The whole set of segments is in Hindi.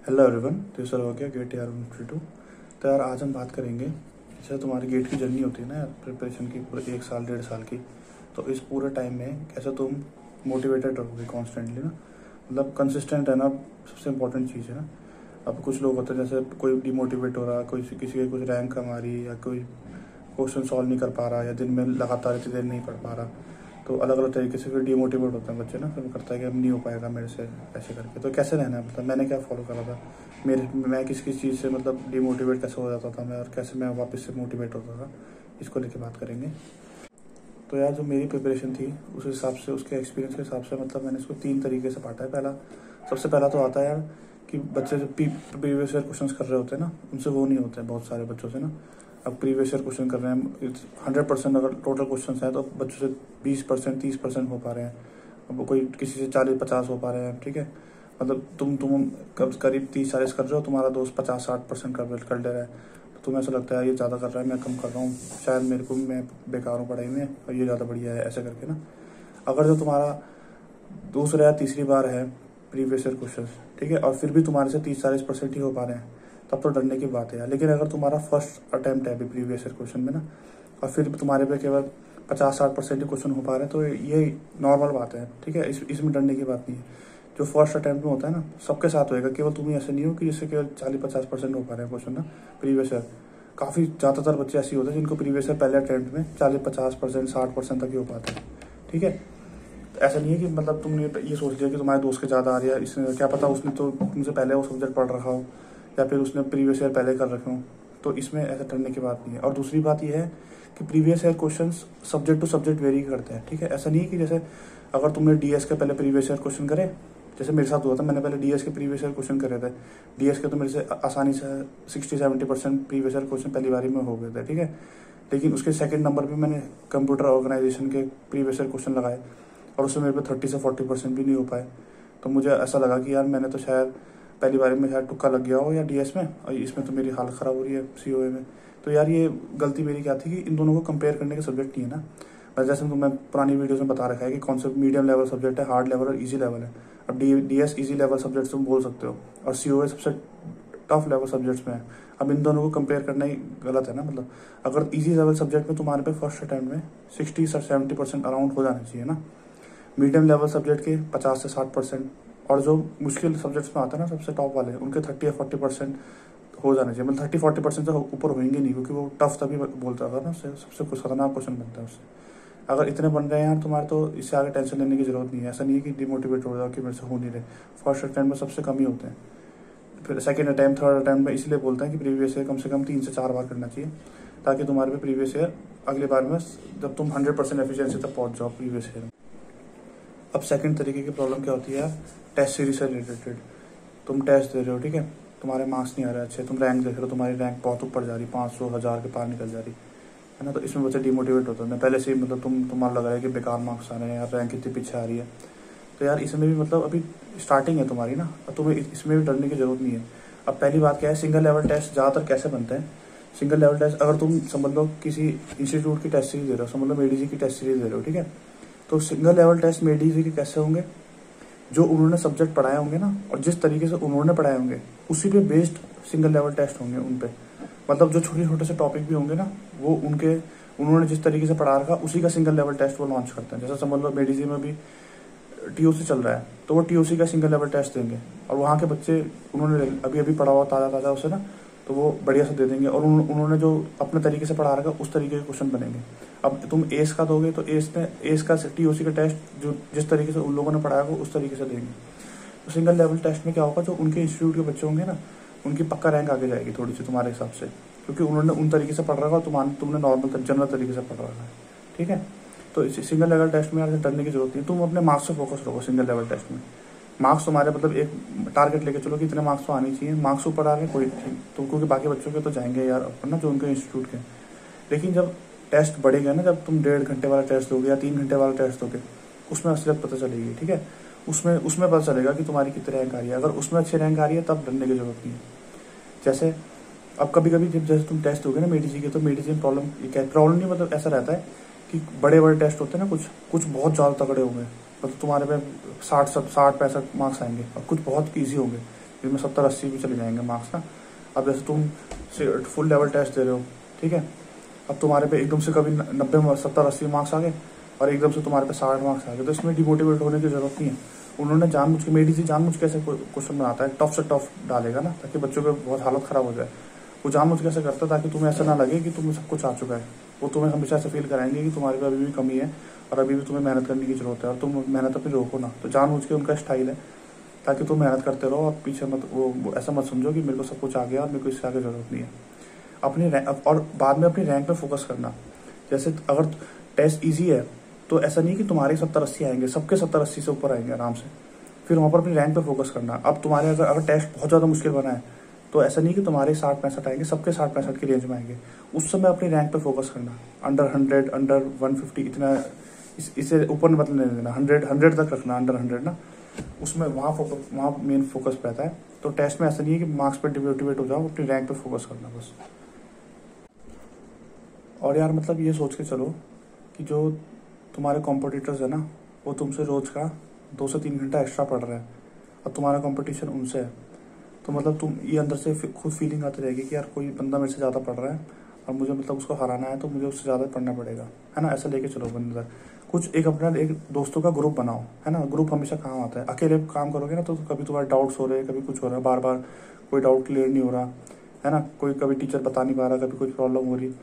हेलो एवरीवन, तीसरा हो गया गेट यार 152। तो यार आज हम बात करेंगे, जैसे तुम्हारी गेट की जर्नी होती है ना यार, प्रिपरेशन की पूरे 1 साल 1.5 साल की। तो इस पूरे टाइम में कैसे तुम मोटिवेटेड रहोगे कॉन्स्टेंटली ना, मतलब कंसिस्टेंट रहना सबसे इम्पोर्टेंट चीज़ है ना। अब कुछ लोग होते हैं, जैसे कोई डिमोटिवेट हो रहा, कोई किसी के कुछ रैंक कम आ रही, या कोई क्वेश्चन सॉल्व नहीं कर पा रहा, या दिन में लगातार इतनी देर नहीं पढ़ पा रहा। तो अलग अलग तरीके से फिर डिमोटिवेट होते हैं बच्चे ना, फिर करता है कि अब नहीं हो पाएगा मेरे से ऐसे करके। तो कैसे रहना है, मतलब मैंने क्या फॉलो करा था, मैं किस किस चीज़ से मतलब डिमोटिवेट कैसे हो जाता था मैं, और कैसे मैं वापस से मोटिवेट होता था, इसको लेके बात करेंगे। तो यार जो मेरी प्रिपरेशन थी उस हिसाब से, उसके एक्सपीरियंस के हिसाब से, मतलब मैंने इसको 3 तरीके से बांटा है। सबसे पहला तो आता है यार कि बच्चे जो प्रीवियस ईयर क्वेश्चन कर रहे होते हैं ना, उनसे वो नहीं होते हैं बहुत सारे बच्चों से ना। अब प्रीवियस ईयर क्वेश्चन कर रहे हैं 100%, अगर टोटल क्वेश्चन है तो बच्चों से 20% 30% हो पा रहे हैं। अब कोई किसी से 40-50 हो पा रहे हैं, ठीक है। मतलब तुम करीब 30-40 कर रहे हो, तुम्हारा दोस्त 50-60% कर ले रहा है। तो तुम्हें ऐसा लगता है ये ज़्यादा कर रहा है, मैं कम कर रहा हूँ, शायद मैं बेकार हूँ पढ़ाई में और ये ज़्यादा बढ़िया है, ऐसे करके ना। अगर जो तुम्हारा दूसरा या तीसरी बार है प्रीवियस ईयर क्वेश्चन, ठीक है, और फिर भी तुम्हारे से 30-40% ही हो पा रहे हैं, तब तो डरने की बात है यार। लेकिन अगर तुम्हारा फर्स्ट अटेम्प्ट है अभी प्रीवियस ईयर क्वेश्चन में ना, और फिर तुम्हारे पे केवल 50-60% ही क्वेश्चन हो पा रहे हैं, तो ये नॉर्मल बात है, ठीक है। इसमें डरने की बात नहीं है। जो फर्स्ट अटेम्प्ट में होता है ना, सबके साथ होएगा, केवल तुम ही ऐसे नहीं हो कि जिससे केवल 40-50% हो पा रहे हैं क्वेश्चन ना प्रीवियस ईयर। काफ़ी ज़्यादातर बच्चे ऐसे होते हैं जिनको प्रीवियस ईयर पहले अटेम्प्ट में 40-50% 60% तक ही हो पाते हैं, ठीक है। तो ऐसा नहीं है कि मतलब तुमने ये सोच लिया कि तुम्हारे दोस्त के ज़्यादा आ रही है, इसने क्या पता उसने तो तुमसे पहले वो सब्जेक्ट पढ़ रखा हो, या फिर उसने प्रीवियस ईयर पहले कर रखे हो। तो इसमें ऐसा डरने की बात नहीं है। और दूसरी बात यह है कि previous year question subject to subject vary करते हैं, ठीक है। ऐसा नहीं है कि जैसे अगर तुमने डीएस के पहले प्रीवियस ईयर क्वेश्चन करे, जैसे मेरे साथ हुआ था, मैंने पहले डीएस के प्रीवियस ईयर क्वेश्चन करे थे। डीएस के तो मेरे से आसानी से 60-70% प्रीवियस ईयर क्वेश्चन पहली बारी में हो गए थे, ठीक है। लेकिन उसके सेकंड नंबर पे मैंने कंप्यूटर ऑर्गेनाइजेशन के प्रीवियस ईयर क्वेश्चन लगाए, और उसमें मेरे पे 30 से 40% भी नहीं हो पाए। तो मुझे ऐसा लगा कि यार मैंने तो शायद पहली बारी में शायद तुक्का लग गया हो या डीएस में, और इसमें तो मेरी हालत ख़राब हो रही है सीओए में। तो यार ये गलती मेरी क्या थी कि इन दोनों को कंपेयर करने का सब्जेक्ट नहीं है ना। जैसे तो मैं पुरानी वीडियोस में बता रखा है कि कौन सा मीडियम लेवल सब्जेक्ट है, हार्ड लेवल और ईजी लेवल है। अब डीएस ईजी लेवल सब्जेक्ट तुम बोल सकते हो, और सीओए सबसे टफ लेवल सब्जेक्ट्स में है। अब इन दोनों को कंपेयर करना ही गलत है ना। मतलब अगर ईजी लेवल सब्जेक्ट में तुम्हारे पे फर्स्ट अटेम्प्ट में 60 से 70% अराउंड हो जाना चाहिए ना, मीडियम लेवल सब्जेक्ट के 50 से 60%, और जो मुश्किल सब्जेक्ट्स में आता है ना सबसे टॉप वाले, उनके 30 या 40% हो जाने चाहिए। मतलब 30-40% से ऊपर होंगे नहीं, क्योंकि वो टफ तभी बोलता था ना, उससे सबसे कुछ खतरनाक क्वेश्चन बनता है उससे। अगर इतने बन रहे हैं यार तुम्हारे, तो इससे आगे टेंशन लेने की जरूरत नहीं है। ऐसा नहीं है कि डिमोटिवेट हो जाओ कि मेरे से हो नहीं रहे। फर्स्ट अटैम्प्ट में सबसे कम ही होते हैं, फिर सेकंड अटैम्प्ट थर्ड अटैम्प्ट में इसलिए बोलते हैं कि प्रीवियस ईयर कम से कम 3 से 4 बार करना चाहिए, ताकि तुम्हारे पे प्रीवियस ईयर अगली बार में जब तुम 100% एफिशिएंसी तक पहुंच जाओ प्रीवियस ईयर में। अब सेकंड तरीके की प्रॉब्लम क्या होती है यार, टेस्ट सीरीज से रिलेटेड। तुम टेस्ट दे रहे हो, ठीक है, तुम्हारे मार्क्स नहीं आ रहे अच्छे, तुम रैंक देख रहे हो, तुम्हारी रैंक बहुत ऊपर जा रही, 500-1000 के पार निकल जा रही है ना। तो इसमें बच्चे डिमोटिवेट होते हैं पहले से ही, मतलब तुम्हारा लग रहा है कि बेकार मार्क्स आ रहे हैं यार, रैंक इतनी पीछे आ रही है। तो यार इसमें भी मतलब अभी स्टार्टिंग है तुम्हारी ना, अब तुम्हें इसमें भी डरने की जरूरत नहीं है। अब पहली बात क्या है, सिंगल लेवल टेस्ट ज़्यादातर कैसे बनते हैं। सिंगल लेवल टेस्ट अगर तुम समझ लो किसी इंस्टीट्यूट की टेस्ट सीरीज दे रहे हो, समझ लो मेडीजी की टेस्ट सीरीज दे रहे हो, ठीक है। तो सिंगल लेवल टेस्ट मेडीजी के कैसे होंगे, जो उन्होंने सब्जेक्ट पढ़ाए होंगे ना, और जिस तरीके से उन्होंने पढ़ाए होंगे उसी पे बेस्ड सिंगल लेवल टेस्ट होंगे उन पे। मतलब जो छोटे छोटे से टॉपिक भी होंगे ना, वो उन्होंने जिस तरीके से पढ़ा रखा उसी का सिंगल लेवल टेस्ट वो लॉन्च करते हैं। जैसे समझ लो मेडीजी में भी टीओसी चल रहा है, तो वो टीओसी का सिंगल लेवल टेस्ट देंगे, और वहाँ के बच्चे उन्होंने अभी अभी पढ़ा हुआ ताज़ा ताज़ा उसे ना, तो वो बढ़िया से दे देंगे, और उन्होंने जो अपने तरीके से पढ़ा रखा उस तरीके के क्वेश्चन बनेंगे। अब तुम एस का दोगे तो एस का टीओसी का टेस्ट जो जिस तरीके से उन लोगों ने पढ़ाया वो उस तरीके से देंगे। तो सिंगल लेवल टेस्ट में क्या होगा, जो उनके इंस्टीट्यूट के बच्चे होंगे ना, उनकी पक्का रैंक आगे जाएगी थोड़ी सी तुम्हारे हिसाब से, क्योंकि उन्होंने उन तरीके से पढ़ रखा और तुमने नॉर्मल जनरल तरीके से पढ़ रखा है, ठीक है। तो सिंगल लेवल टेस्ट में यार डरने की जरूरत नहीं, तुम अपने मार्क्स से फोकस रखो सिंगल लेवल टेस्ट में। मार्क्स तुम्हारे मतलब एक टारगेट लेके चलो कि इतने मार्क्स तो आने चाहिए, मार्क्स ऊपर आ गए कोई ठीक, तो क्योंकि बाकी बच्चों के तो जाएंगे यार अपन ना, जो उनके इंस्टीट्यूट के। लेकिन जब टेस्ट बढ़ेगा ना, जब तुम 1.5 घंटे वाला टेस्ट दोगे या 3 घंटे वाला टेस्ट दोगे, उसमें असलियत पता चलेगी, ठीक है। उसमें पता चलेगा कि तुम्हारी कितनी रैंक आ रही है। अगर उसमें अच्छी रैंक आ रही है तब डरने की जरूरत नहीं है। जैसे अब कभी कभी जब जैसे तुम टेस्ट दोगे ना मेडीजी के, तो मेडीजी में प्रॉब्लम नहीं, मतलब ऐसा रहता है कि बड़े बड़े टेस्ट होते हैं ना, कुछ बहुत ज़्यादा तगड़े होंगे, मतलब तुम्हारे पे 60-65 मार्क्स आएंगे, और कुछ बहुत ईजी होंगे, जिसमें 70-80 भी चले जाएंगे मार्क्स ना। अब जैसे तुम फुल लेवल टेस्ट दे रहे हो, ठीक है, अब तुम्हारे पे एकदम से कभी 90-70-80 मार्क्स आ गए और एकदम से तुम्हारे पे 60 मार्क्स आ गए, तो इसमें डिमोटिवेट होने की जरूरत नहीं है। उन्होंने जानबूझ के, मेडी से जानबूझ के ऐसे क्वेश्चन बनाता है, टफ से टफ डालेगा ना, ताकि बच्चों की बहुत हालत खराब हो जाए। वो जानबूझ के ऐसे करता है ताकि तुम्हें ऐसा ना लगे कि तुम्हें सब कुछ आ चुका है। वो तुम्हें हमेशा ऐसे फील कराएंगे कि तुम्हारे पे अभी भी कमी है और अभी भी तुम्हें मेहनत करने की जरूरत है और तुम मेहनत अपनी रोको ना। तो जानबूझ के उनका स्टाइल है ताकि तुम मेहनत करते रहो और पीछे मत वो ऐसा मत समझो कि मेरे को सब कुछ आ गया और मेरे को इससे आगे जरूरत नहीं है। अपनी और बाद में अपनी रैंक पे फोकस करना। जैसे अगर टेस्ट ईजी है तो ऐसा नहीं कि तुम्हारे 70-80 आएंगे, सबके 70-80 से ऊपर आएंगे आराम से, फिर वहाँ पर अपनी रैंक पे फोकस करना। अब तुम्हारे अगर टेस्ट बहुत ज़्यादा मुश्किल बना है तो ऐसा नहीं कि तुम्हारे 60-65 आएंगे, सबके 60-65 की रेंज में आएंगे। उस समय अपनी रैंक पे फोकस करना, अंडर 100, अंडर 150, इतना इससे ऊपर मतलब नहीं देना, 100 तक रखना, अंडर 100 ना, उसमें वहाँ मेन फोकस रहता है। तो टेस्ट में ऐसा नहीं है कि मार्क्स पर डिमोटिवेट हो जाओ, अपनी रैंक पे फोकस करना बस। और यार मतलब ये सोच के चलो कि जो तुम्हारे कॉम्पिटिटर्स है ना, वो तुमसे रोज का 2 से 3 घंटा एक्स्ट्रा पढ़ रहे हैं और तुम्हारा कंपटीशन उनसे है, तो मतलब तुम ये अंदर से खुद फीलिंग आती रहेगी कि यार कोई बंदा मेरे से ज़्यादा पढ़ रहा है और मुझे मतलब उसको हराना है, तो मुझे उससे ज़्यादा पढ़ना पड़ेगा, है ना। ऐसा लेके चलो बंदे तक। कुछ एक अपना एक दोस्तों का ग्रुप बनाओ, है ना। ग्रुप हमेशा काम आता है। अकेले काम करोगे ना तो कभी तुम्हारे डाउट्स हो रहे हैं, कभी कुछ हो रहा है, बार बार कोई डाउट क्लियर नहीं हो रहा, है ना, कोई कभी टीचर बता नहीं पा रहा, कभी कोई प्रॉब्लम हो रही।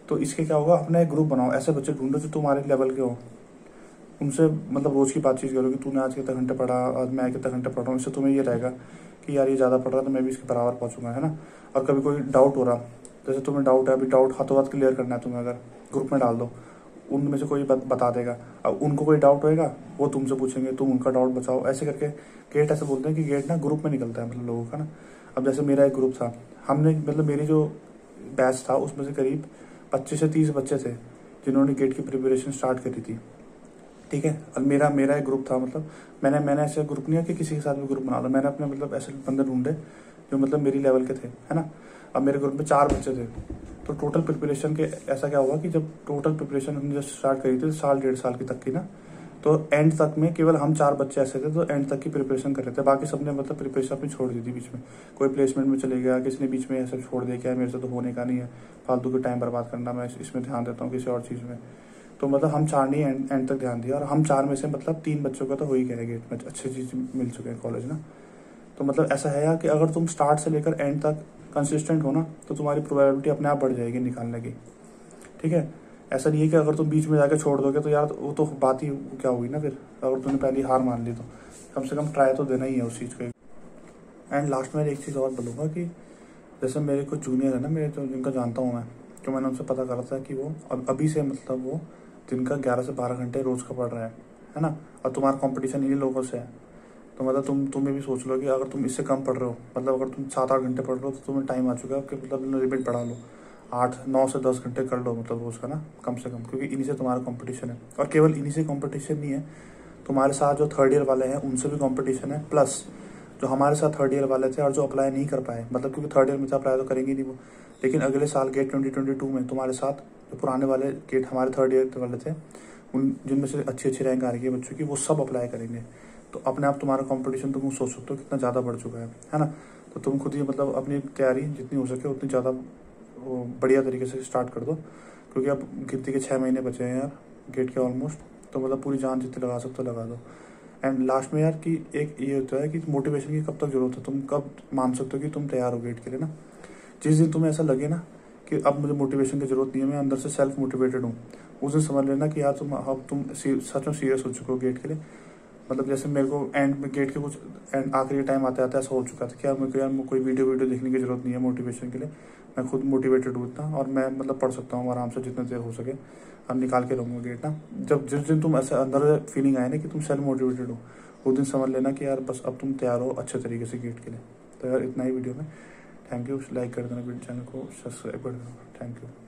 तो इसके क्या होगा, अपना एक ग्रुप बनाओ, ऐसे बच्चे ढूंढो जो तुम्हारे लेवल के हो, उनसे मतलब रोज की बातचीत करो कि तूने आज कितने घंटे पढ़ा, आज मैं कितने घंटे पढ़ रहा हूँ। इससे तुम्हें ये रहेगा कि यार ये ज़्यादा पढ़ रहा है तो मैं भी इसके बराबर पहुँचूंगा, है ना। और कभी कोई डाउट हो रहा, जैसे तुम्हें डाउट है, अभी डाउट हाथों हाथ क्लियर करना है तुम्हें, अगर ग्रुप में डाल दो, उनमें से कोई बता देगा। अब उनको कोई डाउट होएगा वो तुमसे पूछेंगे, तुम उनका डाउट बचाओ, ऐसे करके गेट ऐसे बोलते हैं कि गेट ना ग्रुप में निकलता है मतलब लोगों का ना। अब जैसे मेरा एक ग्रुप था, हमने मतलब मेरी जो बैच था उसमें से करीब 25 से 30 बच्चे थे जिन्होंने गेट की प्रिपरेशन स्टार्ट करी थी, ठीक है। और मेरा एक ग्रुप था, मतलब मैंने ऐसे ग्रुप नहीं है कि किसी के साथ भी ग्रुप बना लो, मैंने अपने मतलब ऐसे बंदे ढूंढे जो मतलब मेरी लेवल के थे, है ना। अब मेरे ग्रुप में 4 बच्चे थे, तो टोटल प्रिपरेशन के ऐसा क्या हुआ कि जब टोटल प्रिपरेशन हमने जब स्टार्ट करी थी 1.5 साल की तक की ना, तो एंड तक में केवल हम 4 बच्चे ऐसे थे तो एंड तक की प्रिपरेशन कर रहे थे। बाकी सबने मतलब प्रिपरेशन अपनी छोड़ दी थी बीच में, कोई प्लेसमेंट में चले गया, किसी ने बीच में ऐसे छोड़ दिया, मेरे से तो होने का नहीं है, फालतू के टाइम बर्बाद करना, मैं इसमें ध्यान देता हूँ किसी और चीज़ में। तो मतलब हम 4 ने एंड तक ध्यान दिया और हम 4 में से मतलब 3 बच्चों का तो हो ही गया गेट में, अच्छी चीज मिल चुके हैं कॉलेज ना। तो मतलब ऐसा है यार कि अगर तुम स्टार्ट से लेकर एंड तक कंसिस्टेंट हो ना तो तुम्हारी प्रोबेबिलिटी अपने आप बढ़ जाएगी निकालने की, ठीक है। ऐसा नहीं है कि अगर तुम बीच में जाके छोड़ दोगे तो यार वो तो बात ही क्या हुई ना, फिर अगर तुमने पहले हार मान ली तो कम से कम ट्राई तो देना ही है उस चीज़ को। एंड लास्ट में एक चीज़ और बोलूँगा कि जैसे मेरे कुछ जूनियर है ना मेरे, जो जिनका जानता हूँ मैं, तो मैंने उनसे पता करा था कि वो अभी से मतलब वो दिन का 11 से 12 घंटे रोज का पढ़ रहा है ना। और तुम्हारा कंपटीशन इन्हीं लोगों से है, तो मतलब तुम्हें भी सोच लो कि अगर तुम इससे कम पढ़ रहे हो, मतलब अगर तुम 7-8 घंटे पढ़ रहे हो तो तुम्हें टाइम आ चुका है कि मतलब लिमिट बढ़ा लो, 8-9 से 10 घंटे कर लो मतलब रोज का ना, कम से कम, क्योंकि इन्हीं से तुम्हारा कंपटीशन है। और केवल इन्हीं से कंपटीशन नहीं है, तुम्हारे साथ जो 3rd ईयर वाले हैं उनसे भी कंपटीशन है, प्लस जो हमारे साथ 3rd ईयर वाले थे और जो अप्लाई नहीं कर पाए, मतलब क्योंकि 3rd ईयर में तो अप्लाई तो करेंगे नहीं वो, लेकिन अगले साल गेट 2022 में तुम्हारे साथ जो पुराने वाले गेट हमारे 3rd ईयर वाले थे, उन जिनमें से अच्छी रैंक आ रही है बच्चों की, वो सब अप्लाई करेंगे। तो अपने आप तुम्हारा कंपटीशन तुम सोच सकते हो कितना ज़्यादा बढ़ चुका है ना। तो तुम खुद ही मतलब अपनी तैयारी जितनी हो सके उतनी ज़्यादा बढ़िया तरीके से स्टार्ट कर दो, क्योंकि अब गिनती के 6 महीने बचे हैं यार गेट के ऑलमोस्ट, तो मतलब पूरी जान जितनी लगा सकते हो लगा दो। एंड लास्ट में यार कि एक ये होता है कि मोटिवेशन की कब तक जरूरत है, तुम कब मान सकते हो कि तुम तैयार हो गेट के लिए ना। जिस दिन तुम्हें ऐसा लगे ना कि अब मुझे मोटिवेशन की जरूरत नहीं है, मैं अंदर से सेल्फ मोटिवेटेड हूँ, उस दिन समझ लेना कि यार तुम सच में सीरियस हो चुके हो गेट के लिए। मतलब जैसे मेरे को एंड में गेट के कुछ एंड आखिरी टाइम आते आते ऐसा हो चुका था कि यार मेरे को यार कोई वीडियो देखने की जरूरत नहीं है मोटिवेशन के लिए, मैं खुद मोटिवेटेड हूँ इतना, और मैं मतलब पढ़ सकता हूँ आराम से जितने देर हो सके, अब निकाल के रहूँगा गेट ना। जब जिस दिन तुम ऐसे अंदर फीलिंग आए ना कि तुम सेल्फ मोटिवेटेड हो, उस दिन समझ लेना कि यार बस अब तुम तैयार हो अच्छे तरीके से गेट के लिए। तो यार इतना ही वीडियो में, थैंक यू। लाइक कर देना वीडियो, चैनल को सब्सक्राइब कर देना, थैंक यू।